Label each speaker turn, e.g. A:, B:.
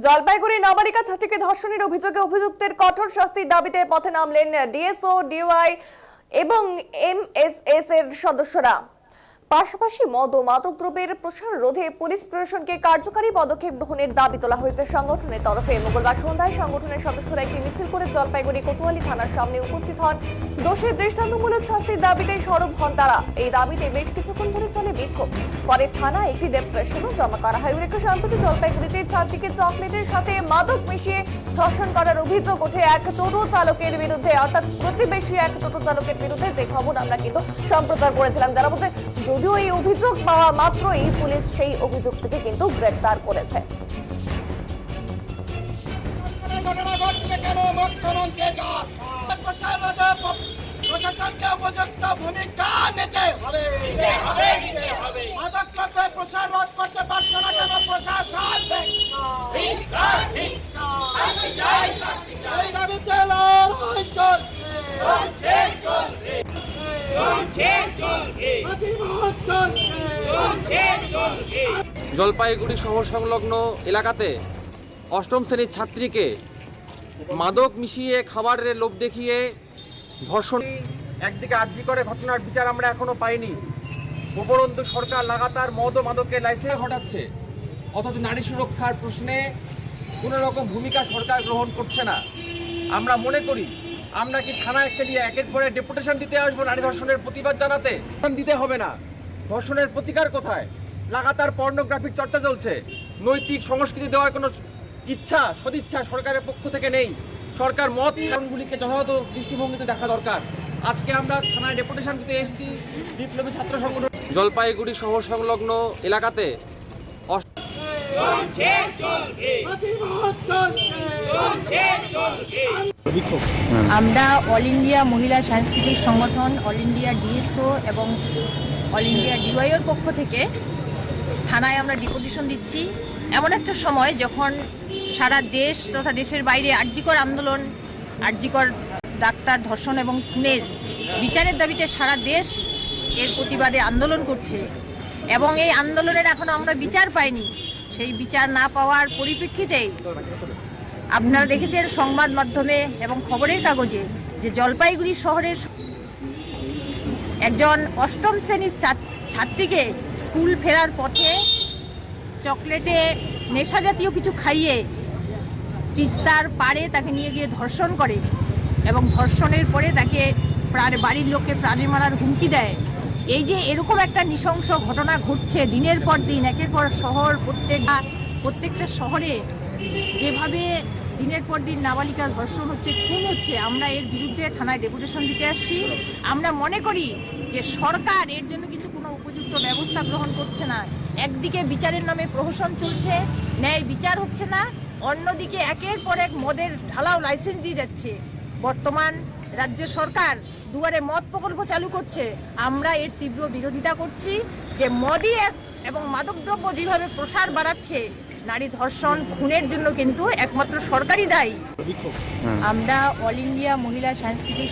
A: জলপাইগুড়ি নাবালিকা ছাত্রীকে ধর্ষণের অভিযোগে অভিযুক্তের কঠোর শাস্তির দাবিতে পথে নামলেন ডিএসও, ডিওয়াই এবং এমএসএস এর সদস্যরা। পাশাপাশি মদ ও মাদকদ্রব্যের প্রসার রোধে পুলিশ প্রশাসনকে কার্যকরী পদক্ষেপ গ্রহণের দাবি তোলা হয়েছে সংগঠনের তরফে। মঙ্গলবার সন্ধ্যায় সংগঠনের সদস্যরা একটি মিছিল করে জলপাইগুড়ি কোতোয়ালি থানার সামনে উপস্থিত হন। দোষীর দৃষ্টান্তমূলক শাস্তির দাবিতে সরব হন তারা। এই দাবিতে বেশ কিছুক্ষণ ধরে চলে বিক্ষোভ। পরে থানায় একটি ডেপুটেশনও জমা করা হয়। উল্লেখ্য, সম্প্রতি জলপাইগুড়িতে ছাত্রীকে চকলেটের সাথে মাদক মিশিয়ে ধর্ষণ করার অভিযোগ ওঠে এক টোটো চালকের বিরুদ্ধে, অর্থাৎ প্রতিবেশী এক টোটো চালকের বিরুদ্ধে, যে খবর আমরা কিন্তু সম্প্রচার করেছিলাম। যারা বলছে যদিও এই অভিযোগ পাওয়া মাত্রই পুলিশ সেই অভিযুক্তকে কিন্তু গ্রেফতার করেছে।
B: প্রশাসনকে উপযুক্ত ভূমিকা নিতে হবে। মাদকদ্রব্যের প্রসার রোধ করতে পারছে না কেন প্রশাসন? এই দাবিতে লড়াই চলছে, প্রতিবাদ চলছে।
C: জলপাইগুড়ি শহর সংলগ্ন এলাকাতে অষ্টম শ্রেণীর ছাত্রীকে মাদক মিশিয়ে খাবারের লোভ দেখিয়ে ধর্ষণ। একদিকে আর্জি করে ঘটনার বিচার আমরা এখনো পাইনি, উপরন্তু সরকার লাগাতার মদ ও মাদকের লাইসেন্স ঘটাচ্ছে, অথচ নারী সুরক্ষার প্রশ্নে কোনো রকম ভূমিকা সরকার গ্রহণ করছে না। আমরা মনে করি আমরা কি থানায় গিয়ে একের পরে ডেপুটেশন দিতে আসবো নারী ধর্ষণের প্রতিবাদ জানাতে? দিতে হবে না। ধর্ষণের প্রতিকার কোথায়? লাগাতার পর্নোগ্রাফির চর্চা চলছে। নৈতিক সংস্কৃতি দেওয়ার কোনো ইচ্ছা, সদিচ্ছা সরকারের পক্ষ থেকে নেই। সরকার মদ কারণগুলিকে যথাযথ দৃষ্টিভঙ্গিতে দেখা দরকার। আজকে আমরা থানায় ডেপুটেশন দিতে এসেছি বিপ্লবী ছাত্র সংগঠন। জলপাইগুড়ি শহর সংলগ্ন এলাকাতে
D: আমরা অল ইন্ডিয়া মহিলা সাংস্কৃতিক সংগঠন, অল ইন্ডিয়া ডিএসও এবং অল ইন্ডিয়া ডিওয়াইয়ের পক্ষ থেকে থানায় আমরা ডেপুটেশন দিচ্ছি। এমন একটা সময় যখন সারা দেশ তথা দেশের বাইরে আরজিকর আন্দোলন, আরজিকর ডাক্তার ধর্ষণ এবং খুনের বিচারের দাবিতে সারা দেশ এর প্রতিবাদে আন্দোলন করছে এবং এই আন্দোলনের এখনো আমরা বিচার পাইনি। সেই বিচার না পাওয়ার পরিপ্রেক্ষিতে আপনারা দেখেছেন সংবাদ মাধ্যমে এবং খবরের কাগজে যে জলপাইগুড়ি শহরের একজন অষ্টম শ্রেণীর ছাত্রীকে স্কুল ফেরার পথে চকলেটে নেশা জাতীয় কিছু খাইয়ে তিস্তার পাড়ে তাকে নিয়ে গিয়ে ধর্ষণ করে এবং ধর্ষণের পরে তাকে বাড়ির লোককে প্রাণে মারার হুমকি দেয়। এই যে এরকম একটা নৃশংস ঘটনা ঘটছে দিনের পর দিন, একের পর শহর, প্রত্যেকটা শহরে যেভাবে দিনের পর দিন নাবালিকা ধর্ষণ হচ্ছে, খুন হচ্ছে, আমরা এর বিরুদ্ধে থানায় ডেপুটেশন দিতে আসছি। আমরা মনে করি যে সরকার এর জন্য কিন্তু কোনো উপযুক্ত ব্যবস্থা গ্রহণ করছে না। একদিকে বিচারের নামে প্রহসন চলছে, ন্যায় বিচার হচ্ছে না, অন্যদিকে একের পর এক মদের ঢালাও লাইসেন্স দিয়ে যাচ্ছে। বর্তমান রাজ্য সরকার দুয়ারে মদ প্রকল্প চালু করছে। আমরা এর তীব্র বিরোধিতা করছি যে মদই এবং মাদকদ্রব্য যেভাবে প্রসার বাড়াচ্ছে, নারী ধর্ষণ খুনের জন্য কিন্তু একমাত্র সরকারই দায়ী। আমরা অল ইন্ডিয়া মহিলা সাংস্কৃতিক